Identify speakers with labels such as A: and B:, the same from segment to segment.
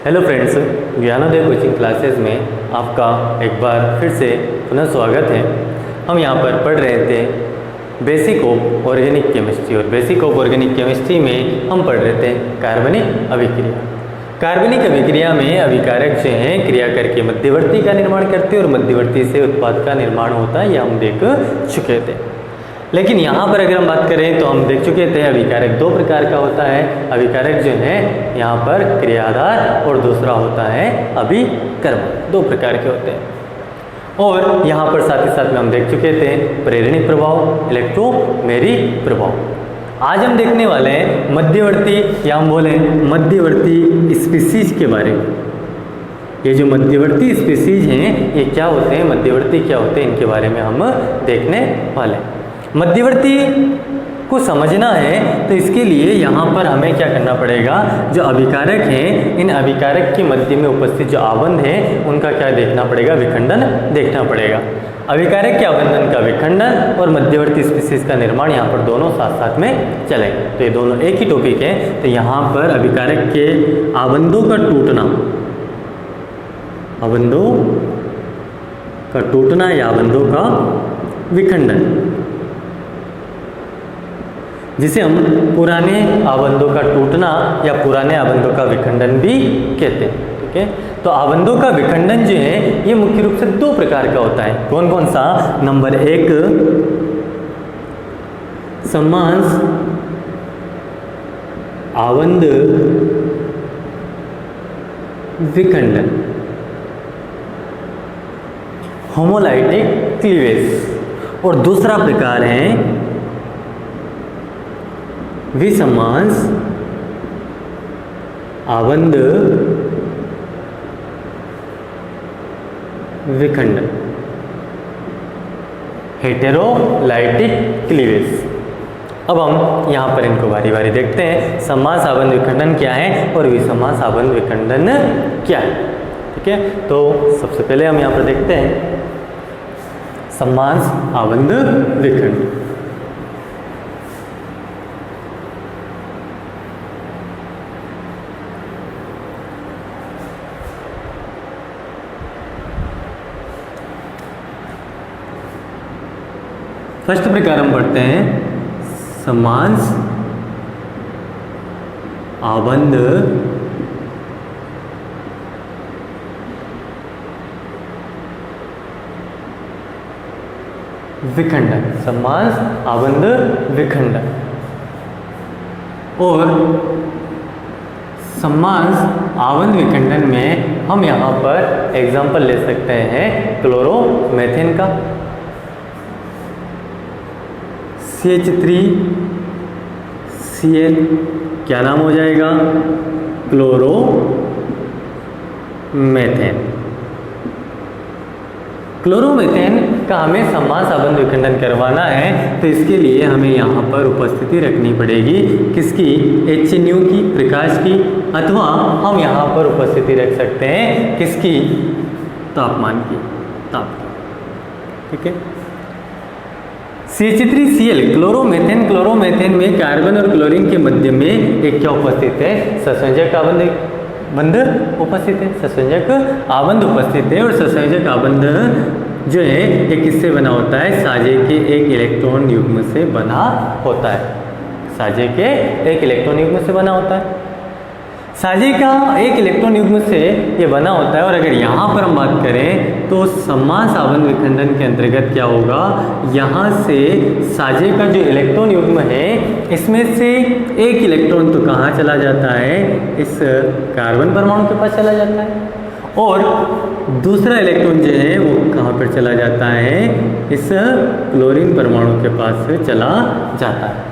A: Hello friends, Gyanodaya coaching classes में आपका एक बार फिर से पुनः स्वागत है। हम यहाँ पर पढ़ रहे थे बेसिक ऑफ ऑर्गेनिक केमिस्ट्री और बेसिक ऑफ ऑर्गेनिक केमिस्ट्री में हम पढ़ रहे थे कार्बनिक अभिक्रिया। कार्बनिक अभिक्रिया में अभिकारक जो हैं क्रिया करके मध्यवर्ती का निर्माण करते हैं और मध्यवर्ती से उत्पाद का निर्माण होता है, यह हम देख चुके थे। लेकिन यहाँ पर अगर हम बात करें तो हम देख चुके थे अभिकारक दो प्रकार का होता है। अभिकारक जो है यहाँ पर क्रियाधार और दूसरा होता है अभिकर्मक, दो प्रकार के होते हैं। और यहाँ पर साथ ही साथ में हम देख चुके थे प्रेरणी प्रभाव, इलेक्ट्रोमेरी प्रभाव। आज हम देखने वाले हैं मध्यवर्ती या हम बोले मध्यवर्ती स्पीसीज के बारे में। ये जो मध्यवर्ती स्पीसीज हैं ये क्या होते हैं, मध्यवर्ती क्या होते हैं, इनके बारे में हम देखने वाले हैं। मध्यवर्ती को समझना है तो इसके लिए यहाँ पर हमें क्या करना पड़ेगा, जो अभिकारक हैं इन अभिकारक के मध्य में उपस्थित जो आबंध है उनका क्या देखना पड़ेगा, विखंडन देखना पड़ेगा। अभिकारक के आबंधन का विखंडन और मध्यवर्ती स्पीसीज का निर्माण यहाँ पर दोनों साथ साथ में चलेंगे। तो ये दोनों एक ही टॉपिक है। तो यहाँ पर अभिकारक के आबंधों का टूटना, आबंधों का टूटना या आबंधों का विखंडन, जिसे हम पुराने आबंधों का टूटना या पुराने आबंधों का विखंडन भी कहते हैं। ठीक है, तो आबंधों का विखंडन जो है ये मुख्य रूप से दो प्रकार का होता है। कौन कौन सा? नंबर एक, समास आबंध विखंडन, होमोलाइटिक क्लीवेज। और दूसरा प्रकार है विसमास आबंध विखंडन, हेटेरोलाइटिक क्लीवेज। अब हम यहाँ पर इनको बारी बारी देखते हैं। समास आबंध विखंडन क्या है और विसमास आबंध विखंडन क्या है। ठीक है, तो सबसे पहले हम यहाँ पर देखते हैं समास आबंध विखंडन। फर्स्ट प्रकार हम पढ़ते हैं समास आबंध विखंडन, समास आबंध विखंडन। और समास आबंध विखंडन में हम यहाँ पर एग्जाम्पल ले सकते हैं क्लोरोमेथेन का, CH3Cl क्या नाम हो जाएगा, क्लोरोमेथेन। क्लोरोमेथेन का हमें समास आबंध विखंडन करवाना है तो इसके लिए हमें यहाँ पर उपस्थिति रखनी पड़ेगी किसकी, HNU की, प्रकाश की, अथवा हम यहाँ पर उपस्थिति रख सकते हैं किसकी, तापमान की, ताप। ठीक है, CH3Cl क्लोरोमेथेन, क्लोरोमेथेन में कार्बन और क्लोरीन के मध्य में एक क्या उपस्थित है, ससंयोजक आबंध उपस्थित है, ससंयोजक आबंध उपस्थित है। और ससंयोजक आबंध जो है ये किससे बना होता है, साझे के एक इलेक्ट्रॉन युग्म से बना होता है, साझे के एक इलेक्ट्रॉन युग्म से बना होता है। साझे का एक इलेक्ट्रॉन युग्म से ये बना होता है। और अगर यहाँ पर हम बात करें तो समास आबंध विखंडन के अंतर्गत क्या होगा, यहाँ से साझे का जो इलेक्ट्रॉन युग्म है इसमें से एक इलेक्ट्रॉन तो कहाँ चला जाता है, इस कार्बन परमाणु के पास चला जाता है, और दूसरा इलेक्ट्रॉन जो है वो कहाँ पर चला जाता है, इस क्लोरीन परमाणु के पास से चला जाता है।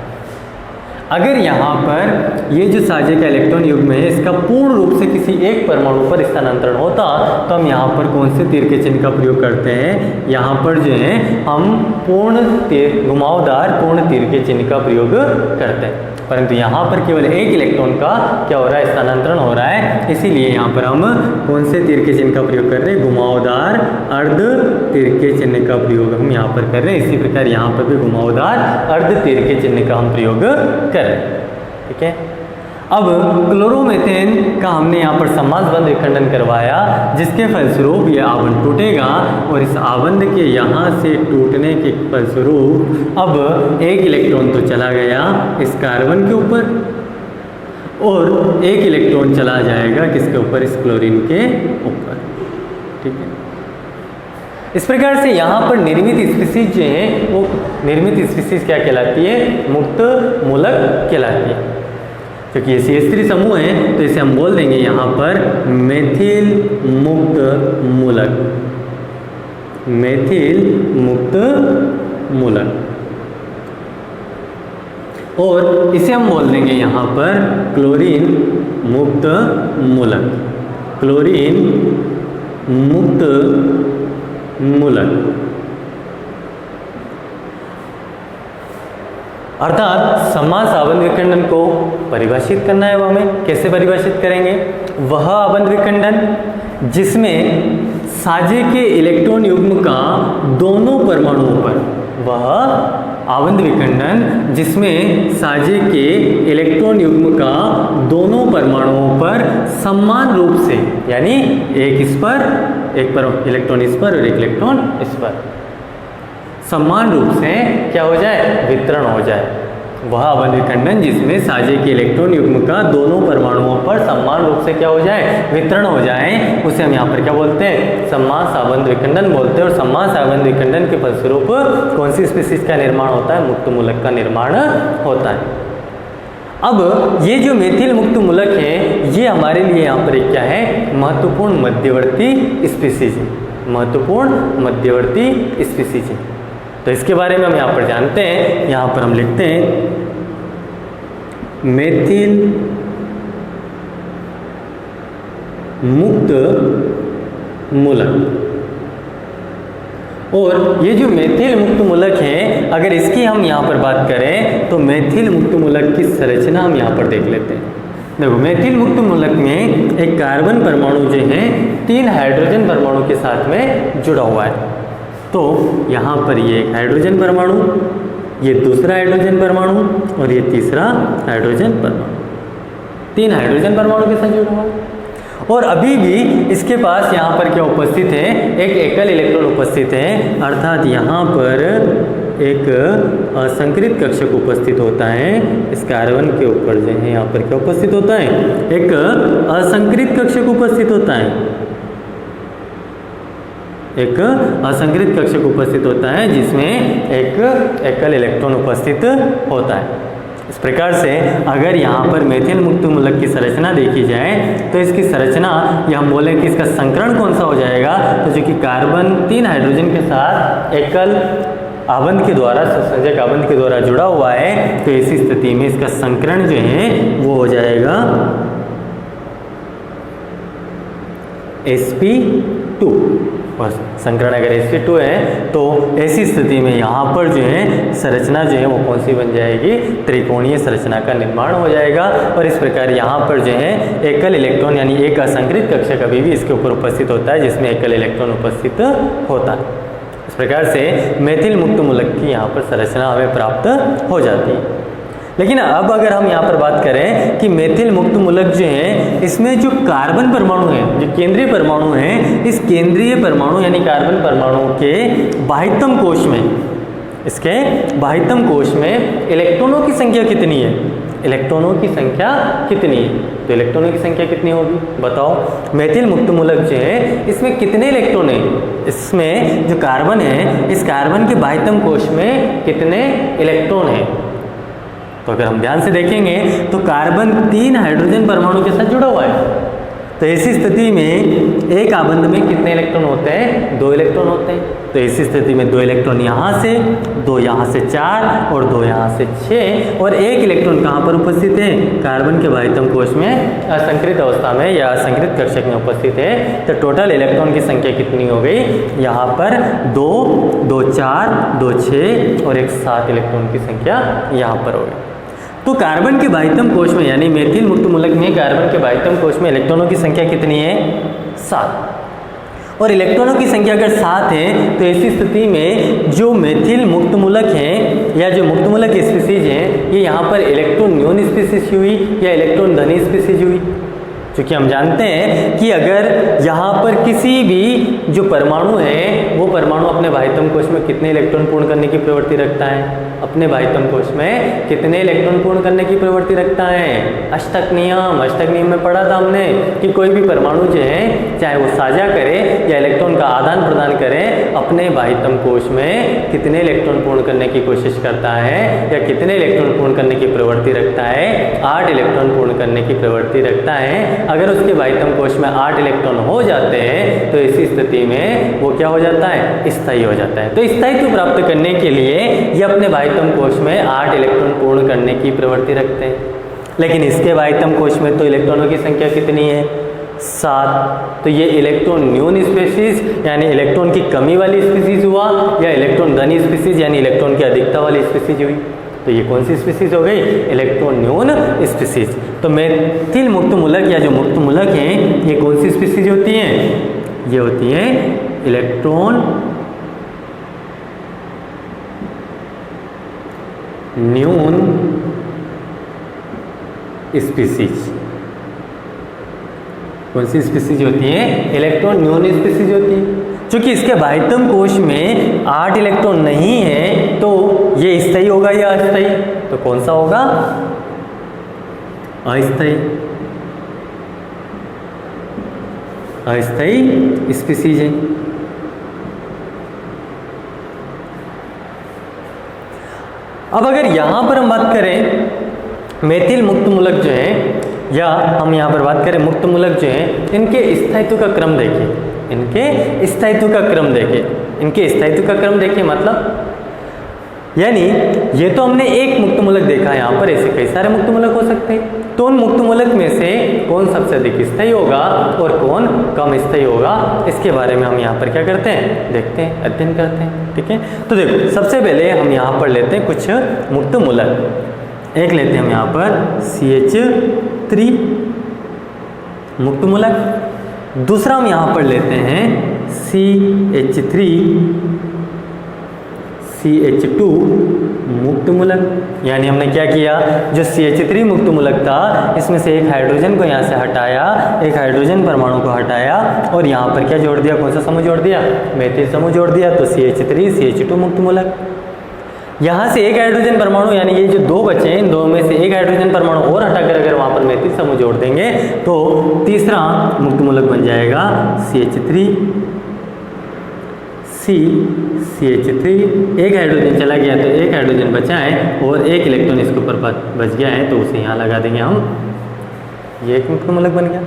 A: अगर यहाँ पर ये जो साझे का इलेक्ट्रॉन युग्म है इसका पूर्ण रूप से किसी एक परमाणु पर स्थानांतरण होता तो हम यहाँ पर कौन से तीर के चिन्ह का प्रयोग करते हैं, यहाँ पर जो है हम पूर्ण तीर, घुमावदार पूर्ण तीर के चिन्ह का प्रयोग करते हैं। परंतु यहाँ पर केवल एक इलेक्ट्रॉन का क्या हो रहा है, स्थानांतरण हो रहा है, इसीलिए यहाँ पर हम कौन से तीर के चिन्ह का प्रयोग कर रहे हैं, घुमावदार अर्ध तीर के चिन्ह का प्रयोग हम यहाँ पर कर रहे हैं। इसी प्रकार यहाँ पर भी घुमावदार अर्ध तीर के चिन्ह का हम प्रयोग कर रहे हैं। ठीक है, अब क्लोरोमीथेन का हमने यहाँ पर समास बंध विखंडन करवाया, जिसके फलस्वरूप ये आवंध टूटेगा और इस आवंध के यहाँ से टूटने के फलस्वरूप अब एक इलेक्ट्रॉन तो चला गया इस कार्बन के ऊपर और एक इलेक्ट्रॉन चला जाएगा किसके ऊपर, इस क्लोरीन के ऊपर। ठीक है, इस प्रकार से यहाँ पर निर्मित स्पीसीज जो है वो निर्मित स्पीसीज क्या कहलाती है, मुक्त मूलक कहलाती है। क्योंकि ये CH3 समूह है तो इसे हम बोल देंगे यहाँ पर मेथिल मुक्त मूलक, मेथिल मुक्त मूलक। और इसे हम बोल देंगे यहाँ पर क्लोरीन मुक्त मूलक, क्लोरीन मुक्त मूलक। अर्थात समास आवंध विखंडन को परिभाषित करना है, वो हमें कैसे परिभाषित करेंगे, वह आवंध विखंडन जिसमें साझे के इलेक्ट्रॉन युग्म का दोनों परमाणुओं पर, वह आवंध विखंडन जिसमें साझे के इलेक्ट्रॉन युग्म का दोनों परमाणुओं पर समान रूप से, यानी एक इस पर एक पर इलेक्ट्रॉन इस पर और एक इलेक्ट्रॉन इस पर समान रूप से क्या हो जाए, वितरण हो जाए, वह आवंध विखंडन जिसमें साझे के इलेक्ट्रॉन युग्म का दोनों परमाणुओं पर समान रूप से क्या हो जाए, वितरण हो जाए, उसे हम यहाँ पर क्या बोलते हैं, समास आवंध विखंडन बोलते हैं। और समास आवंध विखंडन के फलस्वरूप कौन सी स्पीसीज का निर्माण होता है, मुक्त मूलक का निर्माण होता है। अब ये जो मेथिल मुक्त मूलक है ये हमारे लिए यहाँ पर एक क्या है, महत्वपूर्ण मध्यवर्ती स्पीसीज है, महत्वपूर्ण मध्यवर्ती स्पीसीज है। तो इसके बारे में हम यहाँ पर जानते हैं, यहाँ पर हम लिखते हैं मेथिल मुक्त मूलक। और ये जो मेथिल मुक्त मूलक है, अगर इसकी हम यहाँ पर बात करें तो मेथिल मुक्त मूलक की संरचना हम यहाँ पर देख लेते हैं। देखो, मेथिल मुक्त मूलक में एक कार्बन परमाणु जो है 3 हाइड्रोजन परमाणु के साथ में जुड़ा हुआ है। तो यहाँ पर ये एक हाइड्रोजन परमाणु, ये दूसरा हाइड्रोजन परमाणु और ये तीसरा हाइड्रोजन परमाणु, 3 हाइड्रोजन परमाणु के साथ जुड़ा हुआ है। और अभी भी इसके पास यहाँ पर क्या उपस्थित है, एक एकल इलेक्ट्रॉन उपस्थित है, अर्थात यहाँ पर एक असंकृत कक्षक उपस्थित होता है। इस कार्बन के ऊपर जो है यहाँ पर क्या उपस्थित होता है, एक असंकृत कक्षक उपस्थित होता है, एक असंकृत कक्षक उपस्थित होता है जिसमें एक एकल इलेक्ट्रॉन उपस्थित होता है। इस प्रकार से अगर यहाँ पर मेथिल मुक्त मूलक की संरचना देखी जाए तो इसकी संरचना, या हम बोलें कि इसका संकरण कौन सा हो जाएगा, तो जो कि कार्बन 3 हाइड्रोजन के साथ एकल आवंध के द्वारा, संयोजक आवंध के द्वारा जुड़ा हुआ है, तो इसी स्थिति में इसका संकरण जो है वो हो जाएगा sp2। और संकरण अगर sp2 है तो ऐसी स्थिति में यहाँ पर जो है संरचना जो है वो कौन सी बन जाएगी, त्रिकोणीय संरचना का निर्माण हो जाएगा। और इस प्रकार यहाँ पर जो है एकल इलेक्ट्रॉन यानी एक असंकृत कक्षक अभी भी इसके ऊपर उपस्थित होता है जिसमें एकल इलेक्ट्रॉन उपस्थित होता है। इस प्रकार से मेथिल मुक्त मूलक की यहाँ पर संरचना हमें प्राप्त हो जाती है। लेकिन अब अगर हम यहाँ पर बात करें कि मेथिल मुक्त मूलक जो है इसमें जो कार्बन परमाणु है, जो केंद्रीय परमाणु है, इस केंद्रीय परमाणु यानी कार्बन परमाणु के बाह्यतम कोश में, इसके बाह्यतम कोश में इलेक्ट्रॉनों की संख्या कितनी है, इलेक्ट्रॉनों की संख्या कितनी है, तो इलेक्ट्रॉनों की संख्या कितनी होगी बताओ। मेथिल मुक्त मूलक जो है इसमें कितने इलेक्ट्रॉन है, इसमें जो कार्बन है इस कार्बन के बाह्यतम कोश में कितने इलेक्ट्रॉन है, तो अगर हम ध्यान से देखेंगे तो कार्बन 3 हाइड्रोजन परमाणु के साथ जुड़ा हुआ है। तो ऐसी स्थिति में एक आबंध में कितने इलेक्ट्रॉन होते हैं, 2 इलेक्ट्रॉन होते हैं। तो ऐसी स्थिति में 2 इलेक्ट्रॉन यहाँ से, 2 यहाँ से 4 और 2 यहाँ से 6 और एक इलेक्ट्रॉन कहाँ पर उपस्थित है, कार्बन के बाह्यतम कोश में असंकृत अवस्था में या असंकृत कक्षक में उपस्थित है। तो टोटल इलेक्ट्रॉन की संख्या कितनी हो गई, यहाँ पर 2, 2 4, 2 6 और एक 7 इलेक्ट्रॉन की संख्या यहाँ पर हो गई। तो कार्बन के बाह्यतम कोश में यानी मेथिल मुक्त मूलक में कार्बन के बाह्यतम कोश में इलेक्ट्रॉनों की संख्या कितनी है, 7। और इलेक्ट्रॉनों की संख्या अगर 7 है तो ऐसी स्थिति में जो मेथिल मुक्त मूलक हैं या जो मुक्त मूलक स्पीसीज हैं, ये यहाँ पर इलेक्ट्रॉन न्यून स्पीसीज हुई या इलेक्ट्रॉन धनी स्पीसीज हुई। क्योंकि हम जानते हैं कि अगर यहाँ पर किसी भी जो परमाणु है वो परमाणु अपने बाह्यतम कोश में कितने इलेक्ट्रॉन पूर्ण करने की प्रवृत्ति रखता है, अपने बाह्यतम कोश में कितने इलेक्ट्रॉन पूर्ण करने की प्रवृत्ति रखता है। अष्टक नियम में पढ़ा था हमने कि कोई भी परमाणु जो है चाहे वो साझा करे या इलेक्ट्रॉन का आदान प्रदान करे, अपने बाह्यतम कोश में कितने इलेक्ट्रॉन पूर्ण करने की कोशिश करता है या कितने इलेक्ट्रॉन पूर्ण करने की प्रवृत्ति रखता है, 8 इलेक्ट्रॉन पूर्ण करने की प्रवृत्ति रखता है। अगर उसके बाह्यतम कोश में 8 इलेक्ट्रॉन हो जाते हैं तो इसी स्थिति में वो क्या हो जाता है, स्थायी हो जाता है। तो स्थायित्व प्राप्त करने के लिए ये अपने बाह्यतम कोश में 8 इलेक्ट्रॉन पूर्ण करने की प्रवृत्ति रखते हैं। लेकिन इसके बाह्यतम कोश में तो इलेक्ट्रॉनों की संख्या कितनी है, 7। तो ये इलेक्ट्रॉन न्यून स्पीसीज यानी इलेक्ट्रॉन की कमी वाली स्पीसीज हुआ या इलेक्ट्रॉन धनी स्पीसीज यानी इलेक्ट्रॉन की अधिकता वाली स्पीसीज हुई। तो ये कौन सी स्पीसीज हो गई, इलेक्ट्रॉन न्यून स्पीसीज। तो मेथिल मुक्त मूलक या जो मुक्त मूलक हैं ये कौन सी स्पीसीज होती हैं, ये होती हैं इलेक्ट्रॉन न्यून स्पीसीज। कौन सी स्पीसीज होती है, इलेक्ट्रॉन न्यून स्पीसीज होती है। क्योंकि इसके बाह्यतम कोश में 8 इलेक्ट्रॉन नहीं है तो ये स्थायी होगा या अस्थायी, तो कौन सा होगा, अस्थायी। अस्थायी स्पीसीज है। अब अगर यहां पर हम बात करें मेथिल मुक्त मूलक जो है या हम यहाँ पर बात करें मुक्त मूलक जो है, इनके स्थायित्व का क्रम देखिए, इनके स्थायित्व का क्रम देखिए, इनके स्थायित्व का क्रम देखिए। मतलब यानी ये तो हमने एक मुक्त मूलक देखा है, यहाँ पर ऐसे कई सारे मुक्त मूलक हो सकते हैं। तो उन मुक्त मूलक में से कौन सबसे अधिक स्थायी होगा और कौन कम स्थायी होगा, इसके बारे में हम यहाँ पर क्या करते हैं, देखते हैं, अध्ययन करते हैं। ठीक है, तो देखो सबसे पहले हम यहाँ पर लेते हैं कुछ मुक्त मूलक। एक लेते हैं हम यहाँ पर CH3 मुक्त मूलक। दूसरा हम यहाँ पर लेते हैं CH3 CH2 मुक्त मूलक। यानी हमने क्या किया, जो CH3 मुक्त मूलक था इसमें से एक हाइड्रोजन को यहाँ से हटाया, एक हाइड्रोजन परमाणु को हटाया और यहाँ पर क्या जोड़ दिया, कौन सा समूह जोड़ दिया, मेथिल समूह जोड़ दिया। तो CH3 CH2 मुक्त मूलक। यहाँ से एक हाइड्रोजन परमाणु यानी ये जो दो बचे हैं, इन दो में से एक हाइड्रोजन परमाणु और हटाकर अगर वहाँ पर मेथिल समूह जोड़ देंगे तो तीसरा मुक्त मूलक बन जाएगा CH3 CH3। एक हाइड्रोजन चला गया तो एक हाइड्रोजन बचा है और एक इलेक्ट्रॉन इसके ऊपर बच गया है तो उसे यहाँ लगा देंगे हम, ये एक मुक्त मूलक बन गया।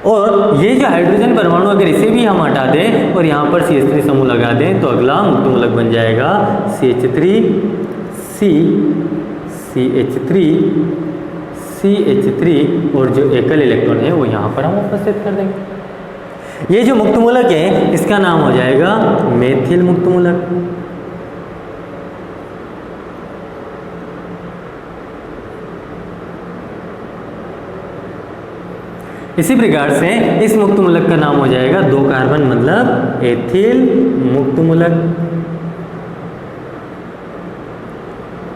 A: और ये जो हाइड्रोजन परमाणु अगर इसे भी हम हटा दें और यहाँ पर CH3 समूह लगा दें तो अगला मुक्त मूलक बन जाएगा CH3 CH3 और जो एकल इलेक्ट्रॉन है वो यहाँ पर हम उपस्थित कर देंगे। ये जो मुक्त मूलक है इसका नाम हो जाएगा मेथिल मुक्त मूलक। इसी प्रकार से इस मुक्त मूलक का नाम हो जाएगा 2 कार्बन मतलब एथिल मुक्त मूलक।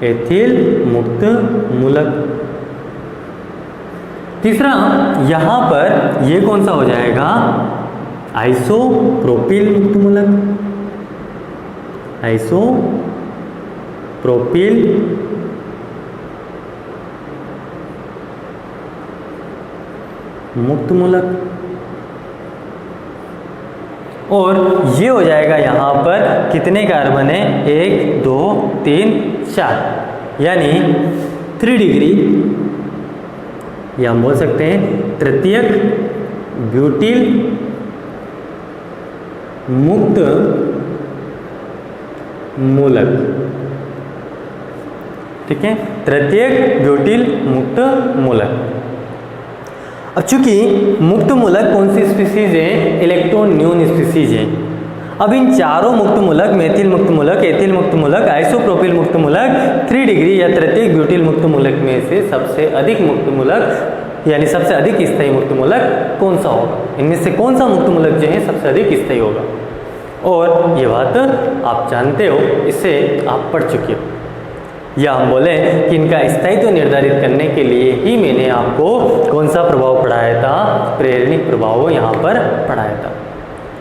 A: एथिल मुक्त मूलक। तीसरा यहाँ पर ये कौन सा हो जाएगा, आइसोप्रोपिल मुक्त मूलक। आइसोप्रोपिल मुक्त मूलक। और ये हो जाएगा यहाँ पर कितने कार्बन है, 1 2 3 4 यानी 3 डिग्री या हम बोल सकते हैं तृतीयक ब्यूटिल मुक्त मूलक। ठीक है, तृतीयक ब्यूटिल मुक्त मूलक। अब चूंकि मुक्त मूलक कौन सी स्पीसीज है, इलेक्ट्रॉन न्यून स्पीसीज है। अब इन चारों मुक्त मूलक, मेथिल मुक्त मूलक, एथिल मुक्त मूलक, आइसोप्रोपिल मुक्त मूलक, 3 डिग्री या तृतीयक ब्यूटिल मुक्त मूलक में से सबसे अधिक मुक्त मूलक यानी सबसे अधिक स्थायी मुक्त मूलक कौन सा होगा, इनमें से कौन सा मुक्त मूलक जो है सबसे अधिक स्थायी होगा। और ये बात आप जानते हो, इससे आप पढ़ चुके हो, या हम बोले कि इनका स्थायित्व निर्धारित करने के लिए ही मैंने आपको कौन सा प्रभाव पढ़ाया था, प्रेरणिक प्रभाव यहाँ पर पढ़ाया था।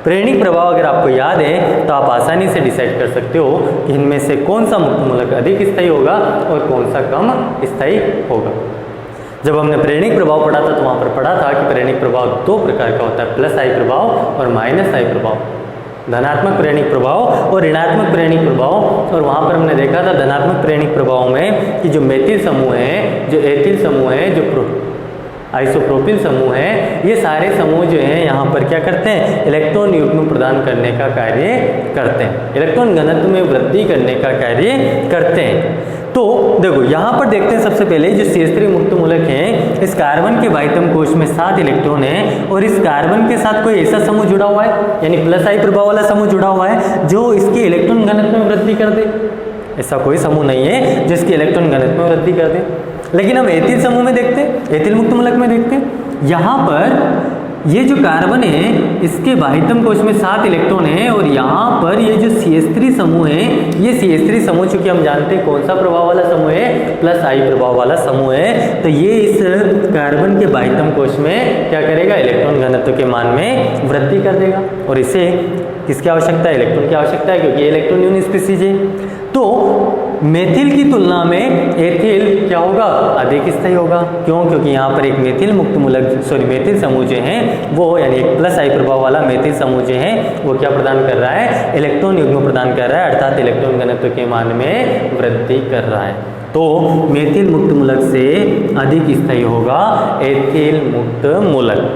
A: प्रेरणिक प्रभाव अगर आपको याद है तो आप आसानी से डिसाइड कर सकते हो कि इनमें से कौन सा मुक्त मूलक अधिक स्थायी होगा और कौन सा कम स्थायी होगा। जब हमने प्रेरणिक प्रभाव पढ़ा था तो वहाँ पर पढ़ा था कि प्रेरणिक प्रभाव दो प्रकार का होता है, प्लस आई प्रभाव और माइनस आई प्रभाव, धनात्मक प्रेरणिक प्रभाव और ऋणात्मक प्रेरणिक प्रभाव। और वहाँ पर हमने देखा था धनात्मक प्रेरणिक प्रभाव में कि जो मेथिल समूह है, जो एथिल समूह है, जो आइसोप्रोपिल समूह है, ये सारे समूह जो हैं यहाँ पर क्या करते हैं, इलेक्ट्रॉन युग्म प्रदान करने का कार्य करते हैं, इलेक्ट्रॉन घनत्व में वृद्धि करने का कार्य करते हैं। तो देखो यहाँ पर देखते हैं सबसे पहले जो CH3 मुक्त मूलक हैं, इस कार्बन के बाह्यतम कोश में 7 इलेक्ट्रॉन है और इस कार्बन के साथ कोई ऐसा समूह जुड़ा हुआ है, यानी प्लस आई प्रभाव वाला समूह जुड़ा हुआ है जो इसके इलेक्ट्रॉन घनत्व में वृद्धि कर दे। ऐसा कोई समूह नहीं है जो इसके इलेक्ट्रॉन घनत्व में वृद्धि कर दे। लेकिन हम एथिल समूह में देखते हैं, एथिल मुक्त मूलक में देखते हैं, यहाँ पर ये जो कार्बन है इसके बाह्यतम कोश में 7 इलेक्ट्रॉन है और यहाँ पर ये जो CH3 समूह है, ये CH3 समूह चूंकि हम जानते हैं कौन सा प्रभाव वाला समूह है, प्लस आई प्रभाव वाला समूह है, तो ये इस कार्बन के बाह्यतम कोश में क्या करेगा, इलेक्ट्रॉन घनत्व के मान में वृद्धि कर देगा। और इसे किसकी आवश्यकता है, इलेक्ट्रॉन की आवश्यकता है, क्योंकि इलेक्ट्रॉन न्यून स्पीसीज है। तो मेथिल की तुलना में एथिल क्या होगा, अधिक स्थायी होगा। क्यों, क्योंकि यहाँ पर एक मेथिल मुक्त मूलक मेथिल समूह जो है वो, यानी एक प्लस आई प्रभाव वाला मेथिल समूह जो है वो क्या प्रदान कर रहा है, इलेक्ट्रॉन युग्म प्रदान कर रहा है, अर्थात इलेक्ट्रॉन घनत्व के मान में वृद्धि कर रहा है। तो मेथिल मुक्त मूलक से अधिक स्थायी होगा एथिल मुक्त मूलक।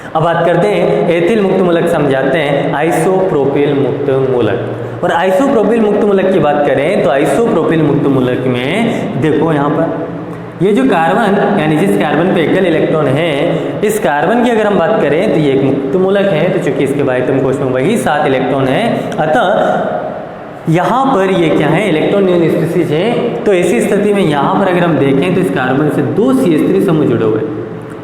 A: अब बात करते हैं एथिल मुक्त मूलक, समझाते हैं आइसोप्रोपिल मुक्त मूलक। और आइसोप्रोपिल मुक्त मूलक की बात करें तो आइसोप्रोपिल मुक्त मूलक में देखो यहाँ पर ये जो कार्बन, यानी जिस कार्बन पे एकल इलेक्ट्रॉन है, इस कार्बन की अगर हम बात करें तो ये एक मुक्त मूलक है, तो चूंकि इसके बाह्यतम कोश में वही 7 इलेक्ट्रॉन है, अतः यहाँ पर ये क्या है, इलेक्ट्रॉन न्यून स्पीसीज है। तो ऐसी स्थिति में यहाँ पर अगर हम देखें तो इस कार्बन से 2 CH3 समूह जुड़े हुए हैं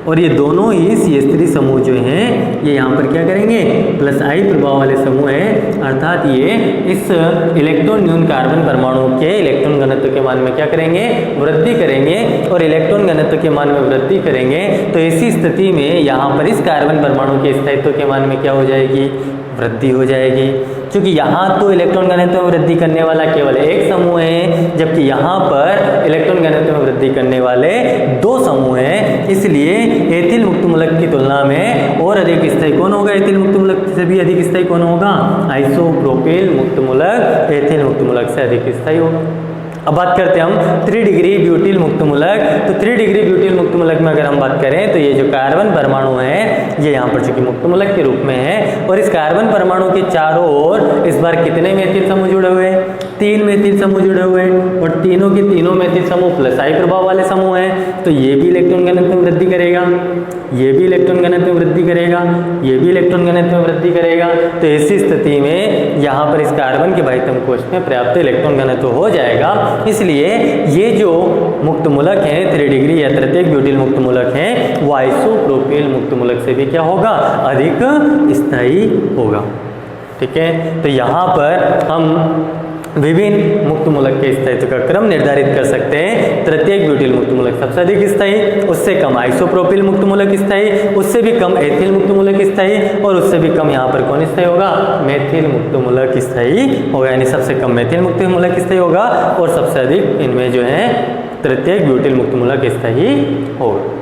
A: और ये दोनों ही CH3 समूह जो हैं ये यहाँ पर क्या करेंगे, प्लस आई प्रभाव वाले समूह हैं, अर्थात ये इस इलेक्ट्रॉन न्यून कार्बन परमाणु के इलेक्ट्रॉन घनत्व के मान में क्या करेंगे, वृद्धि करेंगे। और इलेक्ट्रॉन घनत्व के मान में वृद्धि करेंगे तो ऐसी स्थिति में यहाँ पर इस कार्बन परमाणु के स्थायित्व के मान में क्या हो जाएगी, वृद्धि हो जाएगी। क्योंकि यहाँ तो इलेक्ट्रॉन घनत्व में वृद्धि करने वाला केवल एक समूह है, जबकि यहाँ पर इलेक्ट्रॉन घनत्व में वृद्धि करने वाले 2 समूह हैं। इसलिए एथिल मुक्त मूलक की तुलना में और अधिक स्थायी कौन होगा, एथिल मुक्त मूलक से भी अधिक स्थायी कौन होगा, आइसोप्रोपिल मुक्त मूलक एथिल मुक्त मूलक से अधिक स्थायी होगा। अब बात करते हैं हम 3 डिग्री ब्यूटिल मुक्त मूलक। तो 3 डिग्री ब्यूटिल मुक्त मूलक में अगर हम बात करें तो ये जो कार्बन परमाणु है ये यहाँ पर चूंकि मुक्त मूलक के रूप में है और इस कार्बन परमाणु के चारों ओर इस बार कितने मेथिल समूह जुड़े हुए हैं, 3 मेथिल समूह जुड़े हुए हैं और तीनों के तीनों मेथिल समूह प्लस आई प्रभाव वाले समूह हैं। तो ये भी इलेक्ट्रॉन घनत्व में वृद्धि करेगा, ये भी इलेक्ट्रॉन घनत्व में वृद्धि करेगा, ये भी इलेक्ट्रॉन घनत्व में वृद्धि करेगा। तो ऐसी स्थिति में यहाँ पर इस कार्बन के बाह्यतम कोश में पर्याप्त इलेक्ट्रॉन घनत्व हो जाएगा। इसलिए ये जो मुक्त मूलक है 3 डिग्री या तृतीयक ब्यूटिल मुक्त मूलक है वो आइसोप्रोपिल मुक्त मूलक से भी क्या होगा, अधिक स्थायी होगा। ठीक है, तो यहाँ पर हम विभिन्न मुक्त मूलक के स्थायित्व का क्रम निर्धारित कर सकते हैं। तृतीयक ब्यूटिल मुक्त मूलक सबसे अधिक स्थायी, उससे कम आइसोप्रोपिल मुक्त मूलक स्थायी, उससे भी कम एथिल मुक्त मूलक स्थायी और उससे भी कम यहाँ पर कौन स्थायी होगा, मेथिल मुक्त मूलक स्थायी होगा। यानी सबसे कम मेथिल मुक्त मूलक स्थायी होगा और सबसे अधिक इनमें जो है तृतीयक ब्यूटिल मुक्त मूलक स्थायी होगा।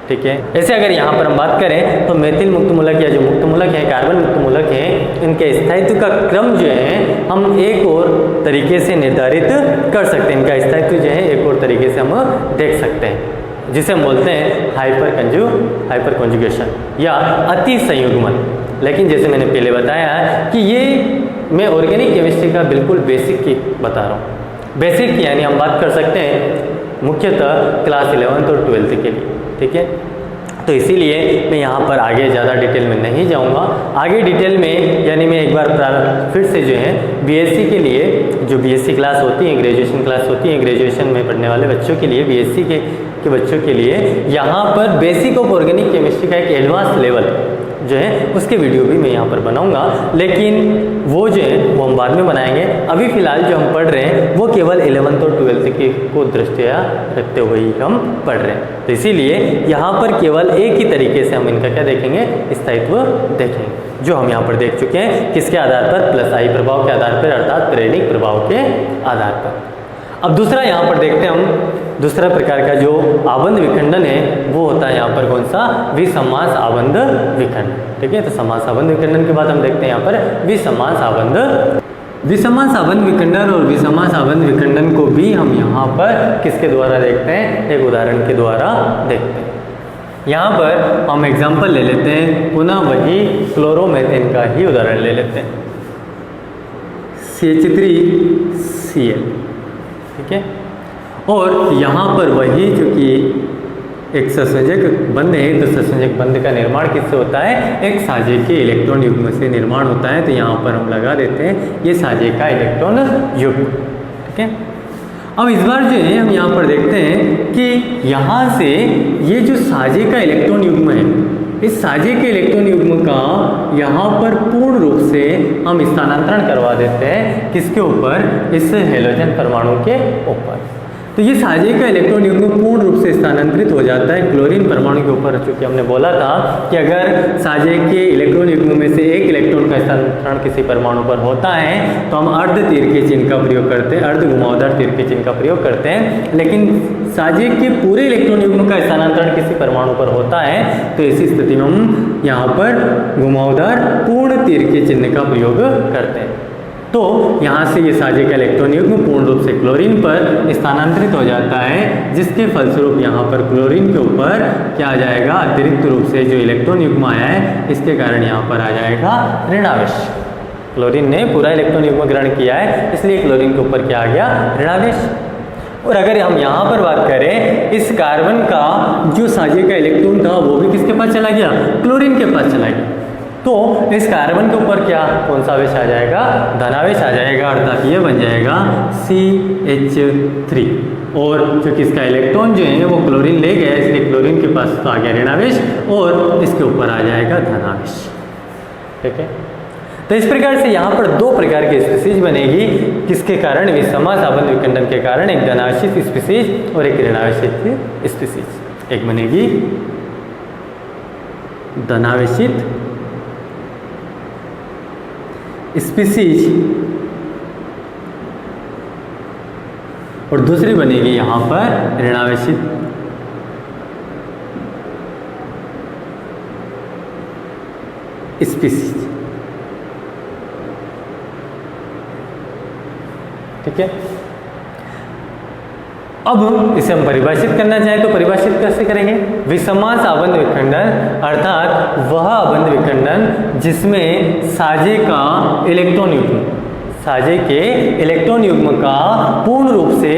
A: ठीक है, ऐसे अगर यहाँ पर हम बात करें तो मेथिल मुक्त मूलक या जो मुक्त मूलक है, कार्बन मुक्त मूलक है, इनके स्थायित्व का क्रम जो है हम एक और तरीके से निर्धारित कर सकते हैं। इनका स्थायित्व जो है एक और तरीके से हम देख सकते हैं, जिसे हम बोलते हैं हाइपर कॉन्जुगेशन या अति संयुग्मन। लेकिन जैसे मैंने पहले बताया कि ये मैं ऑर्गेनिक केमिस्ट्री का बिल्कुल बेसिक की बता रहा हूँ। बेसिक यानी हम बात कर सकते हैं मुख्यतः क्लास 11th और 12th के लिए। ठीक है, तो इसीलिए मैं यहाँ पर आगे ज़्यादा डिटेल में नहीं जाऊँगा। आगे डिटेल में यानी मैं एक बार फिर से जो है बीएससी के लिए जो बीएससी क्लास होती है, ग्रेजुएशन क्लास होती है, ग्रेजुएशन में पढ़ने वाले बच्चों के लिए, बीएससी के बच्चों के लिए यहाँ पर बेसिक ऑफ ऑर्गेनिक केमिस्ट्री का एक एडवांस लेवल जो है उसके वीडियो भी मैं यहाँ पर बनाऊंगा, लेकिन वो जो है वो हम बाद में बनाएंगे। अभी फ़िलहाल जो हम पढ़ रहे हैं वो केवल 11th और 12th के को दृष्टिया रखते हुए ही हम पढ़ रहे हैं। तो इसीलिए यहाँ पर केवल एक ही तरीके से हम इनका क्या देखेंगे, स्थायित्व देखेंगे, जो हम यहाँ पर देख चुके हैं। किसके आधार पर? प्लस आई प्रभाव के आधार पर, अर्थात प्रेरणिक प्रभाव के आधार पर। अब दूसरा यहाँ पर देखते हैं हम, दूसरा प्रकार का जो आबंध विखंडन है वो होता है यहाँ पर कौन सा? विसमास आबंध विखंडन। ठीक है, तो समास आबंध विखंडन के बाद हम देखते हैं यहाँ पर विसमास आबंध विखंडन। और विसमास आबंध विखंडन को भी हम यहाँ पर किसके द्वारा देखते हैं? एक उदाहरण के द्वारा देखते हैं। यहाँ पर हम एग्जाम्पल ले लेते हैं, पुनः वही क्लोरोमेथेन का ही उदाहरण ले लेते हैं, CH3Cl। ठीक है, और यहाँ पर वही जो कि एक संयोजक बंध है, तो संयोजक बंध का निर्माण किससे होता है? एक साझे के इलेक्ट्रॉन युग्म से निर्माण होता है। तो यहाँ पर हम लगा देते हैं ये साझे का इलेक्ट्रॉन युग्म। ठीक है, अब इस बार जो है हम यहाँ पर देखते हैं कि यहाँ से ये जो साझे का इलेक्ट्रॉन युग्म है, इस साझे के इलेक्ट्रॉन युग्म का यहाँ पर पूर्ण रूप से हम स्थानांतरण करवा देते हैं किसके ऊपर? इस हेलोजन परमाणु के ऊपर। तो ये साझे का इलेक्ट्रॉन युग्म पूर्ण रूप से स्थानांतरित हो जाता है क्लोरीन परमाणु के ऊपर। चूंकि हमने बोला था कि अगर साझे के इलेक्ट्रॉन युग्म में से एक इलेक्ट्रॉन का स्थानांतरण किसी परमाणु पर होता है तो हम अर्ध तीर के चिन्ह का प्रयोग करते हैं, अर्ध घुमावदार तीर के चिन्ह का प्रयोग करते हैं। लेकिन साझे के पूरे इलेक्ट्रॉन युग्म का स्थानांतरण किसी परमाणु पर होता है तो ऐसी स्थिति में हम यहाँ पर घुमावदार पूर्ण तीर के चिन्ह का प्रयोग करते हैं। तो यहाँ से ये साझे का इलेक्ट्रॉन युग्म पूर्ण रूप से क्लोरीन पर स्थानांतरित हो जाता है, जिसके फलस्वरूप यहाँ पर क्लोरीन के ऊपर क्या आ जाएगा? अतिरिक्त रूप से जो इलेक्ट्रॉन युग्म आया है इसके कारण यहाँ पर आ जाएगा ऋणावेश। क्लोरीन ने पूरा इलेक्ट्रॉन युग्म ग्रहण किया है, इसलिए क्लोरीन के ऊपर क्या आ गया? ऋणावेश। और अगर हम यहाँ पर बात करें, इस कार्बन का जो साझे का इलेक्ट्रॉन था वो भी किसके पास चला गया? क्लोरीन के पास चला गया। तो इस कार्बन के ऊपर क्या कौन सा आवेश आ जाएगा? धनावेश आ जाएगा, अर्थात ये बन जाएगा CH3। और चूंकि इसका इलेक्ट्रॉन जो है वो क्लोरीन ले गया, इसलिए क्लोरीन के पास तो आ गया ऋणावेश और इसके ऊपर आ जाएगा धनावेश। ठीक है, तो इस प्रकार से यहाँ पर दो प्रकार की स्पीसीज बनेगी, किसके कारण? विसमास आबंध विखंडन के कारण एक धनावेशित स्पीसीज और एक ऋणावेशित स्पीसीज। एक बनेगी धनावेशित स्पीसीज और दूसरी बनेगी यहाँ पर ऋणावेशित स्पीसीज। ठीक है, अब इसे हम परिभाषित करना चाहें तो परिभाषित कैसे करेंगे? विसमास आबंध विखंडन अर्थात वह आबंध विखंडन जिसमें साझे का इलेक्ट्रॉन युग्म, साझे के इलेक्ट्रॉन युग्म का पूर्ण रूप से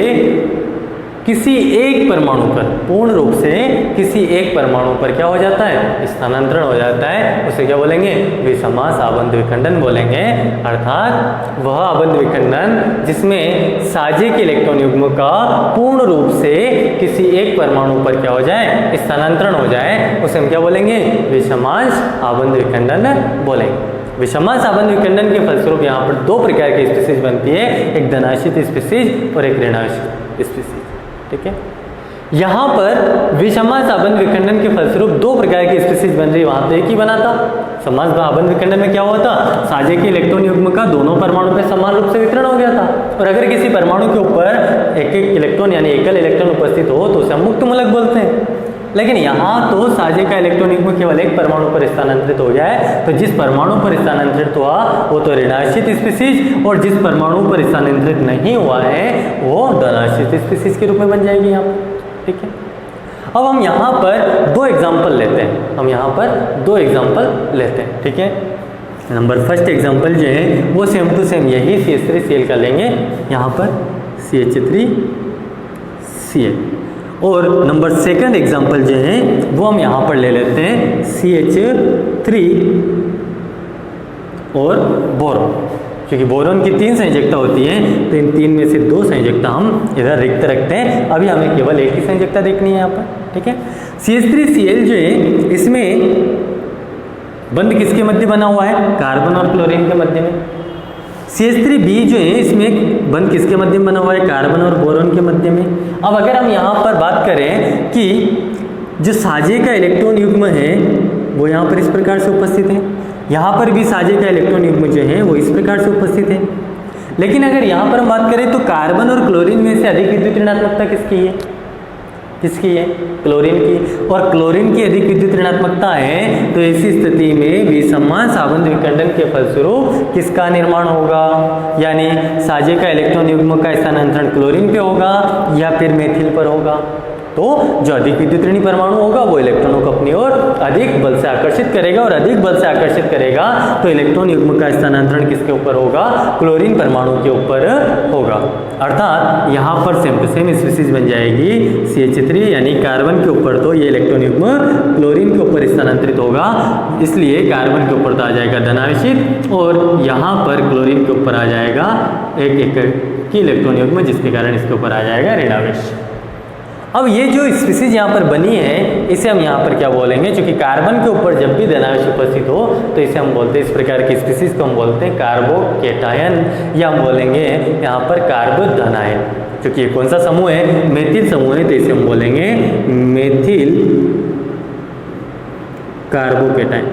A: किसी एक परमाणु पर, पूर्ण रूप से किसी एक परमाणु पर क्या हो जाता है? स्थानांतरण हो जाता है। उसे क्या बोलेंगे? विसमास आबंध विखंडन बोलेंगे। अर्थात वह आबंध विखंडन जिसमें साझे के इलेक्ट्रॉन युग्म का पूर्ण रूप से किसी एक परमाणु पर क्या हो जाए? स्थानांतरण हो जाए, उसे हम क्या बोलेंगे? विसमास आबंध विखंडन बोलेंगे। विसमास आबंध विखंडन के फलस्वरूप यहाँ पर दो प्रकार की स्पीसीज बनती है, एक धनावेशित स्पीसीज और एक ऋणावेशित स्पीसीज। ठीक है, यहाँ पर विसमास आबंध विखंडन के फलस्वरूप दो प्रकार की स्पीसीज बन रही, वहां तो एक ही बना था। समास आबंध विखंडन में क्या हुआ था? साझे के इलेक्ट्रॉन युग्म का दोनों परमाणु पे समान रूप से वितरण हो गया था, और अगर किसी परमाणु के ऊपर एक एक इलेक्ट्रॉन यानी एकल इलेक्ट्रॉन उपस्थित हो तो उसे हम मुक्त मूलक बोलते हैं। लेकिन यहाँ तो साझे का इलेक्ट्रॉन युग्म केवल एक परमाणु पर स्थानांतरित हो गया है, तो जिस परमाणु पर स्थानांतरित हुआ वो तो ऋणावेशित स्पीसीज, और जिस परमाणु पर स्थानांतरित नहीं हुआ है वो धनावेशित स्पीसीज के रूप में बन जाएगी यहाँ पर। ठीक है, अब हम यहाँ पर दो एग्जाम्पल लेते हैं, हम यहाँ पर दो एग्जाम्पल लेते हैं। ठीक है, नंबर फर्स्ट एग्जाम्पल जो है वो सेम टू सेम यही CH3Cl का लेंगे, यहाँ पर CH3Cl। और नंबर सेकंड एग्जाम्पल जो है वो हम यहाँ पर ले लेते हैं CH3 और बोरोन। क्योंकि बोरोन की 3 संयोजकता होती है तो इन 3 में से 2 संयोजकता हम इधर रिक्त रखते हैं। अभी हमें केवल एक ही संयोजकता देखनी है यहाँ पर, ठीक है। CH3Cl जो है इसमें बंध किसके मध्य बना हुआ है? कार्बन और क्लोरीन के मध्य में। CH3B जो है इसमें बंध किसके मध्य में बना हुआ है? कार्बन और बोरोन के मध्य में। अब अगर हम यहाँ पर बात करें कि जो साझे का इलेक्ट्रॉन युग्म है वो यहाँ पर इस प्रकार से उपस्थित है, यहाँ पर भी साझे का इलेक्ट्रॉन युग्म जो है वो इस प्रकार से उपस्थित है। लेकिन अगर यहाँ पर हम बात करें तो कार्बन और क्लोरीन में से अधिक विद्युत ऋणात्मकता किसकी है? किसकी है? क्लोरीन की। और क्लोरीन की अधिक विद्युत ऋणात्मकता है तो ऐसी स्थिति में विसमान साबंध विखंडन के फलस्वरूप किसका निर्माण होगा? यानी साझे का इलेक्ट्रॉन युग्म का स्थानांतरण क्लोरीन पे होगा या फिर मेथिल पर होगा। तो जो अधिक विद्युत ऋणी परमाणु होगा वो इलेक्ट्रॉनों को अपनी ओर अधिक बल से आकर्षित करेगा, और अधिक बल से आकर्षित करेगा तो इलेक्ट्रॉन युग्म का स्थानांतरण किसके ऊपर होगा? क्लोरीन परमाणु के ऊपर होगा। अर्थात यहाँ पर सेम टू सेम स्पीशीज बन जाएगी CH3, यानी कार्बन के ऊपर तो ये इलेक्ट्रॉन युग्म क्लोरीन के ऊपर स्थानांतरित होगा, इसलिए कार्बन के ऊपर तो आ जाएगा धनावेशित और यहाँ पर क्लोरीन के ऊपर आ जाएगा एक की इलेक्ट्रॉन युग्म, जिसके कारण इसके ऊपर आ जाएगा ऋणावेश। अब ये जो स्पीशीज यहाँ पर बनी है इसे हम यहाँ पर क्या बोलेंगे? क्योंकि कार्बन के ऊपर जब भी धनावेश उपस्थित हो तो इसे हम बोलते हैं, इस प्रकार की स्पीशीज को हम बोलते हैं कार्बोकेटायन, या हम बोलेंगे यहाँ पर कार्बोधनायन। क्योंकि ये कौन सा समूह है? मेथिल समूह है, तो इसे हम बोलेंगे मेथिल कार्बोकेटायन।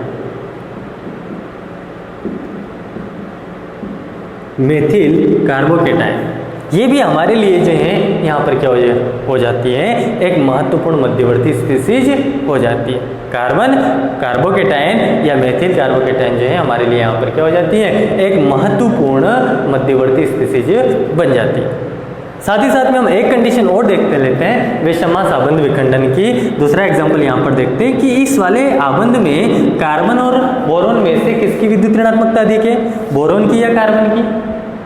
A: मेथिल कार्बोकेटायन ये भी हमारे लिए जो है यहाँ पर क्या हो जाती है? एक महत्वपूर्ण मध्यवर्ती स्पीशीज हो जाती है। कार्बन कार्बोकेटायन या मेथिल कार्बोकेटायन जो है हमारे लिए यहाँ पर क्या हो जाती है? एक महत्वपूर्ण मध्यवर्ती स्पीशीज बन जाती है। साथ ही साथ में हम एक कंडीशन और देखते लेते हैं विषमान आबंध विखंडन की। दूसरा एग्जाम्पल यहाँ पर देखते हैं कि इस वाले आबंध में कार्बन और बोरोन में से किसकी विद्युत ऋणात्मकता अधिक है? बोरोन की या कार्बन की?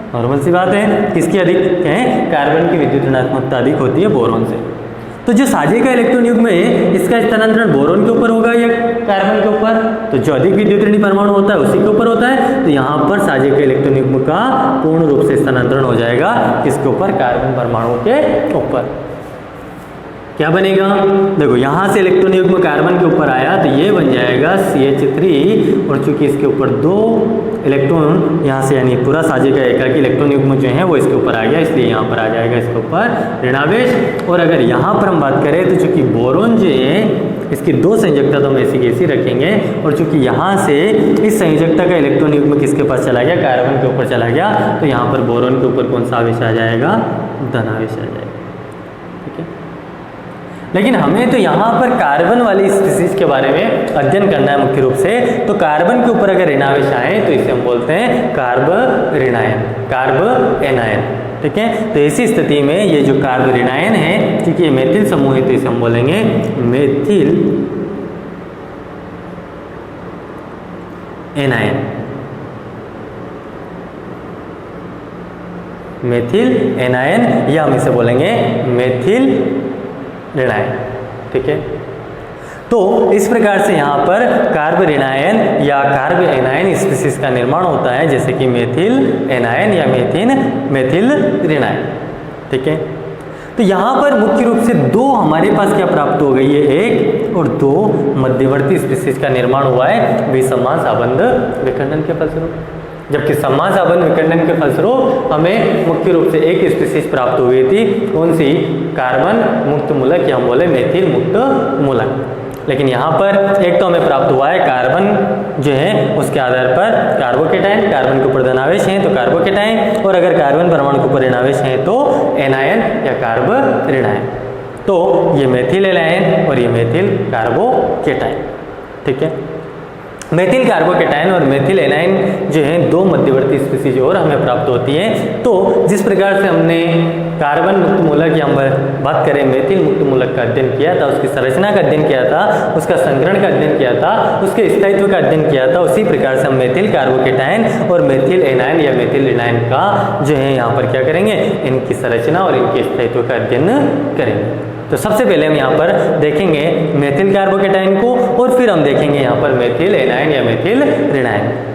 A: नॉर्मल सी बात है, किसकी अधिक है? कार्बन की विद्युत ऋणात्मकता अधिक होती है बोरोन से। तो जो साझे का इलेक्ट्रॉन युग्म है इसका स्थानांतरण बोरोन के ऊपर होगा या कार्बन के ऊपर? तो जो अधिक विद्युत ऋणी परमाणु होता है उसी के ऊपर होता है, तो यहाँ पर साझे का इलेक्ट्रॉन युग्म का पूर्ण रूप से स्थानांतरण हो जाएगा किसके ऊपर? कार्बन परमाणु के ऊपर। क्या बनेगा? देखो यहाँ से इलेक्ट्रॉन युग्म कार्बन के ऊपर आया तो ये बन जाएगा CH3, और चूंकि इसके ऊपर 2 इलेक्ट्रॉन यहाँ से, यानी पूरा साझे का एकाकी इलेक्ट्रॉन युग्म जो है वो इसके ऊपर आ गया, इसलिए यहाँ पर आ जाएगा इसके ऊपर ऋणावेश। और अगर यहाँ पर हम बात करें तो चूंकि बोरोन जो है इसकी 2 संयोजकता तो हम ऐसी की ऐसी रखेंगे, और चूंकि यहाँ से इस संयोजकता का इलेक्ट्रॉन युग्म किसके पास चला गया? कार्बन के ऊपर चला गया, तो यहाँ पर बोरोन के ऊपर कौन सा आवेश आ जाएगा? धनावेश आ जाएगा। ठीक है, लेकिन हमें तो यहाँ पर कार्बन वाली स्पीशीज के बारे में अध्ययन करना है मुख्य रूप से। तो कार्बन के ऊपर अगर ऋणावेश आए तो इसे हम बोलते हैं कार्ब ऋणायन, कार्ब एनायन। ठीक है, तो ऐसी स्थिति में ये जो कार्ब ऋणायन है, क्योंकि ये मेथिल समूह है तो इसे हम बोलेंगे मेथिल एनायन। मेथिल एनायन या हम इसे बोलेंगे मेथिल ऋणायन। ठीक है, तो इस प्रकार से यहाँ पर कार्ब ऋणायन या कार्ब एनायन स्पीशीज का निर्माण होता है, जैसे कि मेथिल एनायन या मेथिल ऋणायन। ठीक है, तो यहाँ पर मुख्य रूप से 2 हमारे पास क्या प्राप्त हो गई है? 1 और 2 मध्यवर्ती स्पीशीज का निर्माण हुआ है विसमान आबंध विखंडन के फलस्वरूप। जबकि समान आबंध विखंडन के फलस्वरूप हमें मुख्य रूप से एक स्पीशीज प्राप्त हुई थी, कौन सी? कार्बन मुक्त मूलक या हम बोले मेथिल मुक्त मूलक। लेकिन यहाँ पर एक तो हमें प्राप्त हुआ है कार्बन जो है उसके आधार पर कार्बोकेटायन, कार्बन के ऊपर धनावेश है तो कार्बोकेटायन, और अगर कार्बन परमाणु के ऊपर ऋणावेश है तो एनायन या कार्ब ऋणायन। तो ये मेथिल एनायन और ये मेथिल कार्बोकेटायन। ठीक है, मेथिल कार्बोकेटायन और मेथिल एनायन जो है 2 मध्यवर्ती स्पीशीज और हमें प्राप्त होती हैं। तो जिस प्रकार से हमने कार्बन मुक्त मूलक की हम बात करें मेथिल मुक्त मूलक का अध्ययन किया था, उसकी संरचना का अध्ययन किया था, उसका संग्रहण का अध्ययन किया था, उसके स्थायित्व का अध्ययन किया था। उसी प्रकार से हम मेथिल कार्बोकेटायन और मेथिल एनायन या मेथिल एनायन का जो है यहाँ पर क्या करेंगे, इनकी संरचना और इनके स्थायित्व का अध्ययन करेंगे। तो सबसे पहले हम यहाँ पर देखेंगे मेथिल कार्बोकेटायन को और फिर हम देखेंगे यहाँ पर मेथिल एनायन या मेथिल ऋणायन।